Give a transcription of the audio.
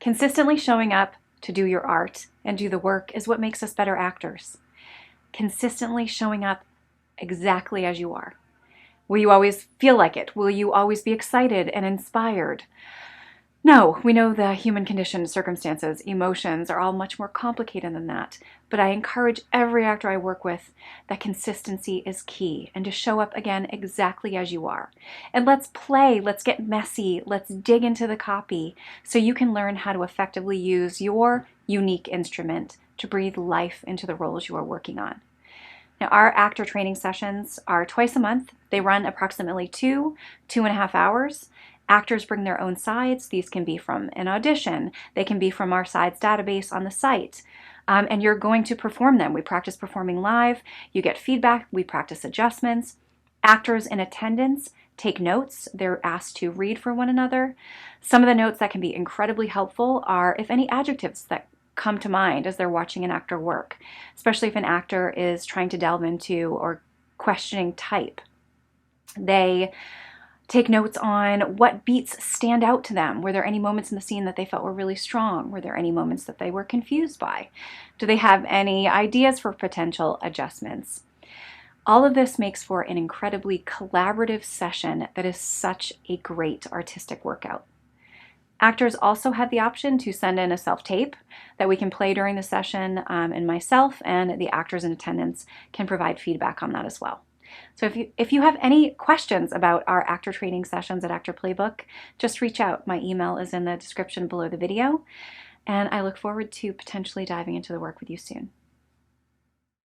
Consistently showing up to do your art and do the work is what makes us better actors. Consistently showing up exactly as you are. Will you always feel like it? Will you always be excited and inspired? No, we know the human condition, circumstances, emotions are all much more complicated than that. But I encourage every actor I work with that consistency is key and to show up again exactly as you are. And let's play, let's get messy, let's dig into the copy so you can learn how to effectively use your unique instrument to breathe life into the roles you are working on. Now, our actor training sessions are twice a month. They run approximately 2.5 hours. Actors bring their own sides. These can be from an audition. They can be from our sides database on the site. And you're going to perform them. We practice performing live. You get feedback. We practice adjustments. Actors in attendance take notes. They're asked to read for one another. Some of the notes that can be incredibly helpful are if any adjectives that come to mind as they're watching an actor work, especially if an actor is trying to delve into or questioning type. They take notes on what beats stand out to them. Were there any moments in the scene that they felt were really strong? Were there any moments that they were confused by? Do they have any ideas for potential adjustments? All of this makes for an incredibly collaborative session that is such a great artistic workout. Actors also have the option to send in a self-tape that we can play during the session, and myself and the actors in attendance can provide feedback on that as well. So if you have any questions about our actor training sessions at ActorPlaybook, just reach out. My email is in the description below the video, and I look forward to potentially diving into the work with you soon.